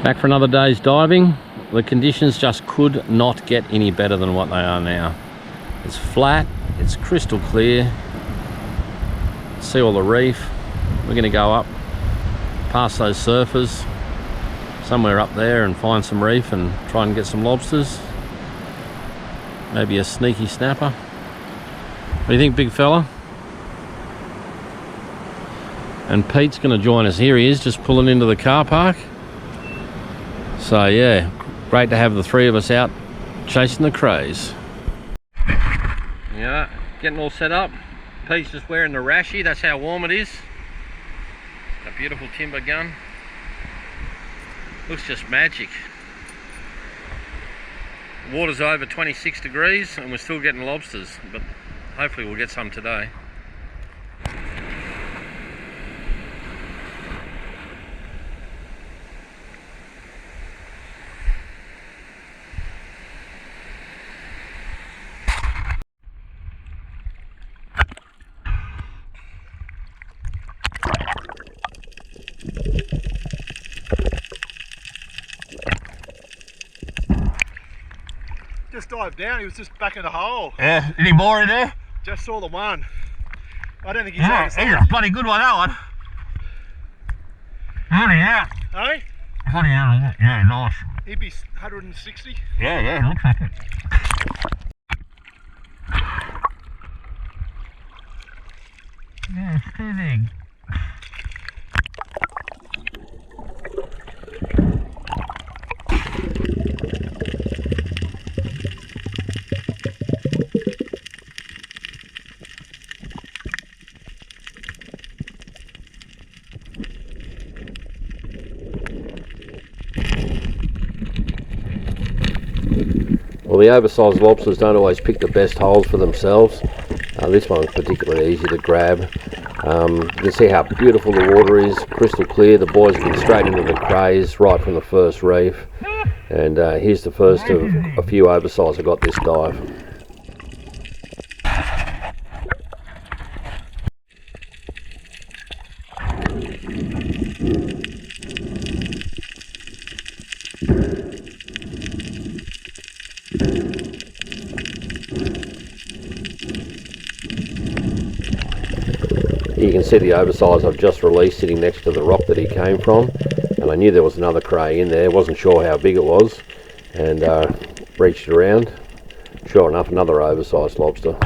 Back for another day's diving. The conditions just could not get any better than what they are now. It's flat, it's crystal clear. See all the reef. We're going to go up past those surfers somewhere up there and find some reef and try and get some lobsters. Maybe a sneaky snapper. What do you think, big fella? And Pete's going to join us. Here he is, just pulling into the car park. So yeah, great to have the three of us out chasing the crays. Yeah, getting all set up. Pete's just wearing the rashy, that's how warm it is. A beautiful timber gun. Looks just magic. The water's over 26 degrees and we're still getting lobsters, but hopefully we'll get some today. Just dived down, he was just back in the hole. Yeah, any more in there? Just saw the one. I don't think he's Yeah, he's a bloody good one, that one. Bloody out. Hey? Bloody out, yeah, nice. He'd be 160. Yeah, looks like it. Yeah, it's too big. Well, the oversized lobsters don't always pick the best holes for themselves. This one's particularly easy to grab. You can see how beautiful the water is, crystal clear. The boys have been straight into the crays right from the first reef. And here's the first of a few oversized I got this dive. You can see the oversize I've just released sitting next to the rock that he came from, and I knew there was another cray in there, wasn't sure how big it was, and reached around. Sure enough, another oversized lobster.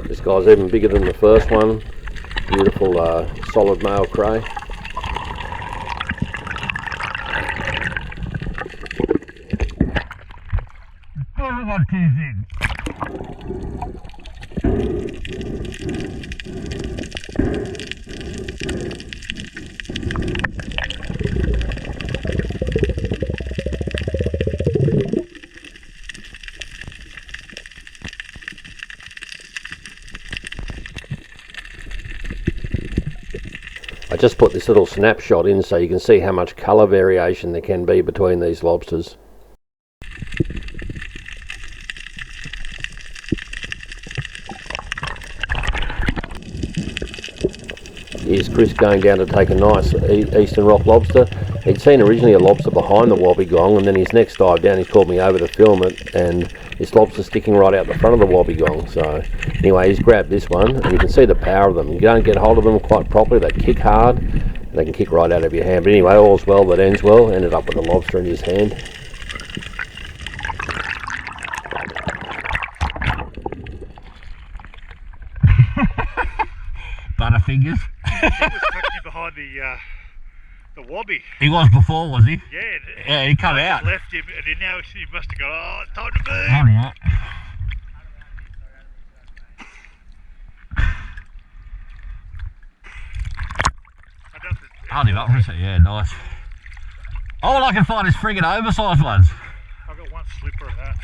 This guy's even bigger than the first one. Beautiful solid male cray. What is it? I just put this little snapshot in so you can see how much colour variation there can be between these lobsters. Here's Chris going down to take a nice Eastern Rock lobster. He'd seen originally a lobster behind the wobbegong, and then his next dive down he's called me over to film it, and this lobster's sticking right out the front of the wobbegong. So anyway, he's grabbed this one, and you can see the power of them. You don't get hold of them quite properly, they kick hard, and they can kick right out of your hand. But anyway, all's well that ends well. Ended up with a lobster in his hand. Butterfingers. He was tucked behind the wobby. He was before, was he? Yeah, he come out. Left him, and then now he must have gone, oh, it's time to move. Bloody out. Hold him up for a second, yeah, nice. All I can find is friggin' oversized ones. I've got one slipper of that.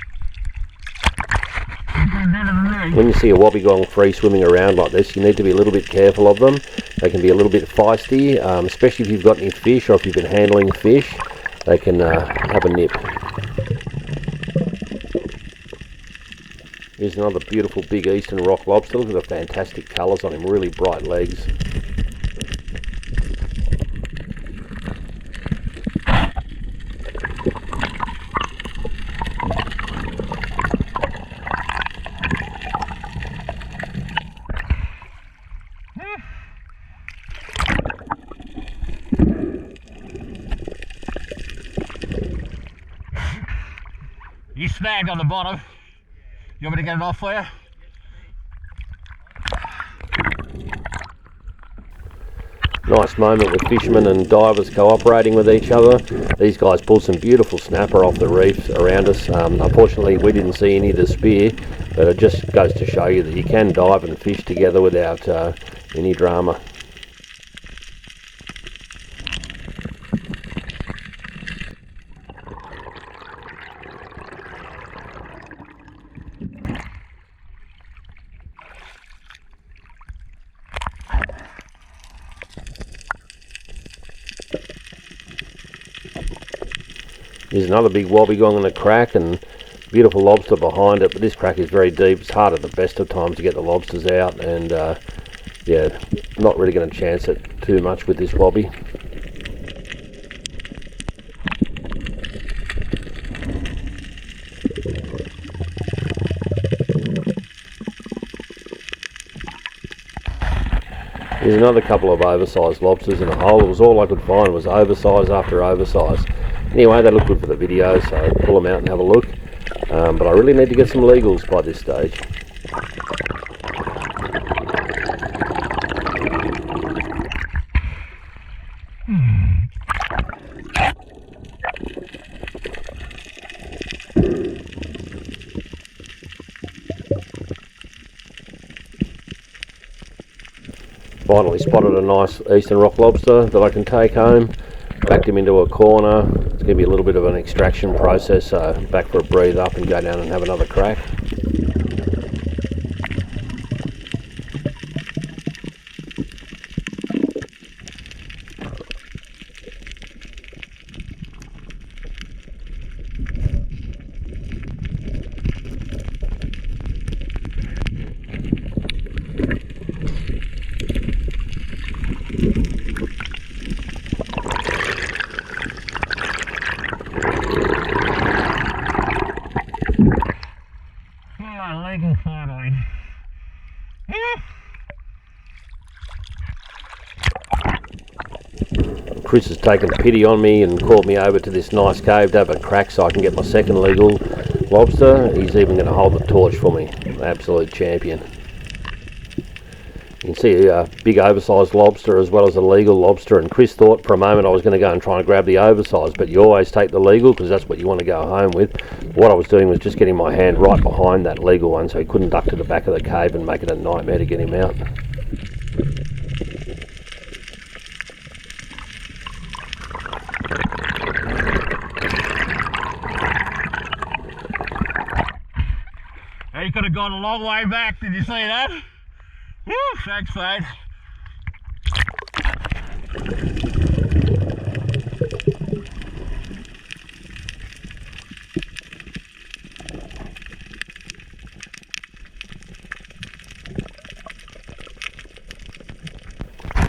When you see a wobbegong free swimming around like this, you need to be a little bit careful of them. They can be a little bit feisty, especially if you've got any fish or if you've been handling fish. They can have a nip. Here's another beautiful big Eastern Rock Lobster. Look at the fantastic colours on him, really bright legs. You snagged on the bottom. You want me to get it off for you? Nice moment with fishermen and divers cooperating with each other. These guys pulled some beautiful snapper off the reefs around us. Unfortunately, we didn't see any to spear, but it just goes to show you that you can dive and fish together without any drama. There's another big wobbegong and a crack, and beautiful lobster behind it, but this crack is very deep. It's hard at the best of times to get the lobsters out, and yeah, not really going to chance it too much with this wobby. There's another couple of oversized lobsters in a hole. It was all I could find was oversize after oversize. Anyway, they look good for the video, so pull them out and have a look. But I really need to get some legals by this stage. Finally spotted a nice Eastern Rock Lobster that I can take home. Backed him into a corner. It's going to be a little bit of an extraction process, so back for a breathe up and go down and have another crack. Chris has taken pity on me and called me over to this nice cave to have a crack so I can get my second legal lobster. He's even going to hold the torch for me. Absolute champion. You can see a big oversized lobster as well as a legal lobster, and Chris thought for a moment I was going to go and try and grab the oversized, but you always take the legal because that's what you want to go home with. What I was doing was just getting my hand right behind that legal one so he couldn't duck to the back of the cave and make it a nightmare to get him out. He could have gone a long way back, did you see that? Woo, thanks mate.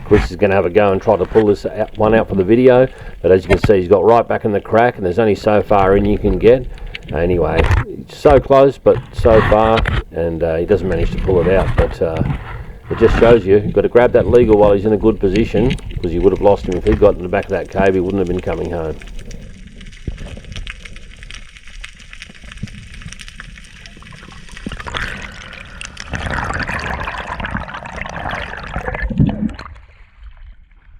Chris is going to have a go and try to pull this one out for the video, but as you can see he's got right back in the crack and there's only so far in you can get. Anyway, so close but so far, and he doesn't manage to pull it out, but it just shows you've got to grab that legal while he's in a good position, because you would have lost him if he'd got in the back of that cave. He wouldn't have been coming home.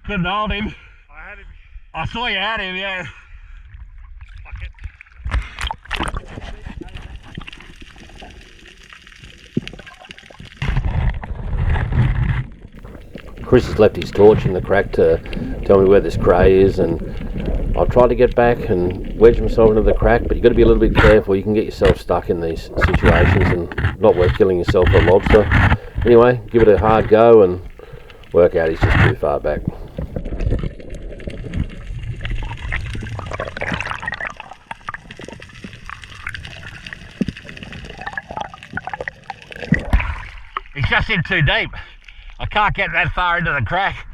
Couldn't hold him. I had him. I saw you had him, yeah. Fuck it. Chris has left his torch in the crack to tell me where this cray is, and I've tried to get back and wedge myself into the crack, but you've got to be a little bit careful. You can get yourself stuck in these situations and not worth killing yourself for a lobster. Anyway, give it a hard go and work out he's just too far back. just in too deep. I can't get that far into the crack.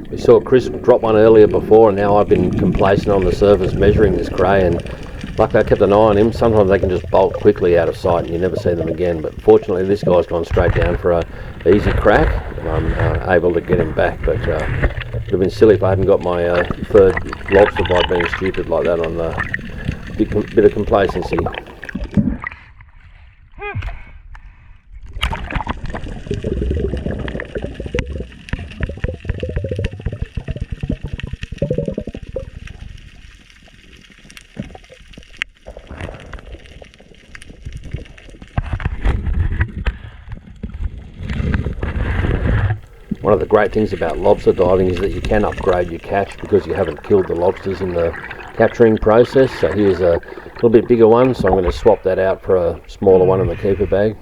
We saw Chris drop one earlier before, and now I've been complacent on the surface measuring this cray, and luckily I kept an eye on him. Sometimes they can just bolt quickly out of sight and you never see them again, but fortunately this guy's gone straight down for a easy crack, and I'm able to get him back. But it would have been silly if I hadn't got my third lobster by being stupid like that on the bit of complacency. One of the great things about lobster diving is that you can upgrade your catch because you haven't killed the lobsters in the capturing process. So here's a little bit bigger one, so I'm going to swap that out for a smaller one in the keeper bag.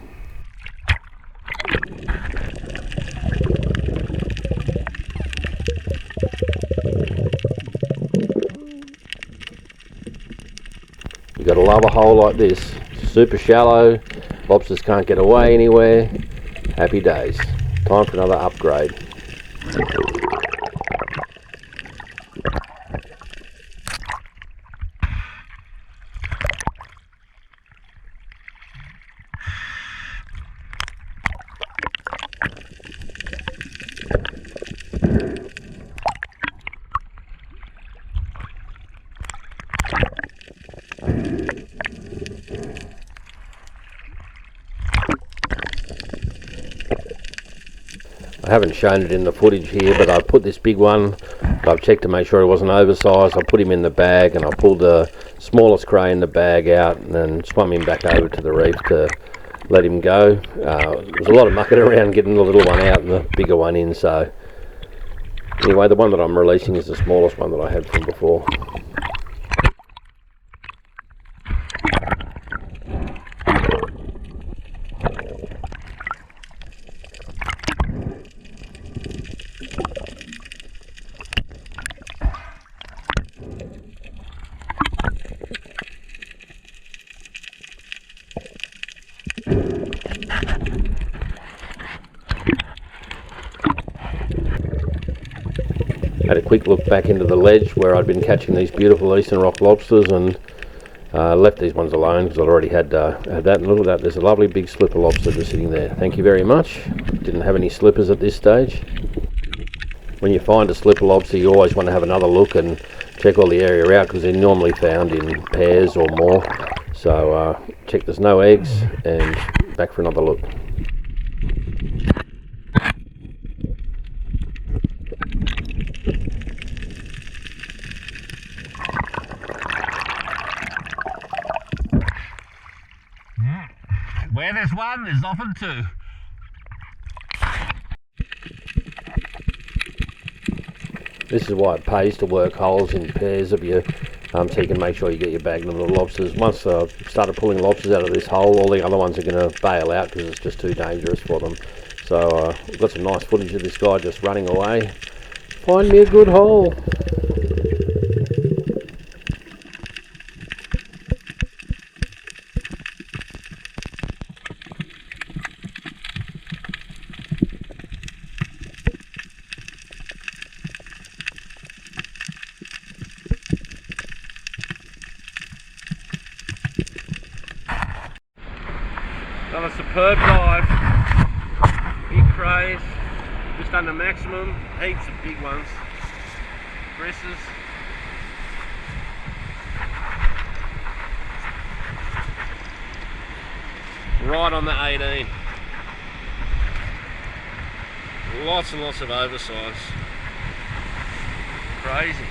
You've got to love a hole like this. Super shallow, lobsters can't get away anywhere. Happy days. Time for another upgrade. I haven't shown it in the footage here, but I put this big one, I've checked to make sure it wasn't oversized. I put him in the bag and I pulled the smallest cray in the bag out and then swum him back over to the reef to let him go. There's a lot of mucking around getting the little one out and the bigger one in, so anyway, the one that I'm releasing is the smallest one that I had from before. Had a quick look back into the ledge where I'd been catching these beautiful Eastern Rock Lobsters, and left these ones alone because I'd already had that. And look at that, there's a lovely big slipper lobster just sitting there. Thank you very much. Didn't have any slippers at this stage. When you find a slipper lobster, you always want to have another look and check all the area out because they're normally found in pairs or more. So check there's no eggs and back for another look. Where there's one, there's often two. This is why it pays to work holes in pairs of you, so you can make sure you get your bag of lobsters. Once I've started pulling lobsters out of this hole, all the other ones are going to bail out because it's just too dangerous for them. So we've got some nice footage of this guy just running away. Find me a good hole. Done a superb dive, big crays, just under maximum, heaps of big ones, dresses. Right on the 18. Lots and lots of oversize. Crazy.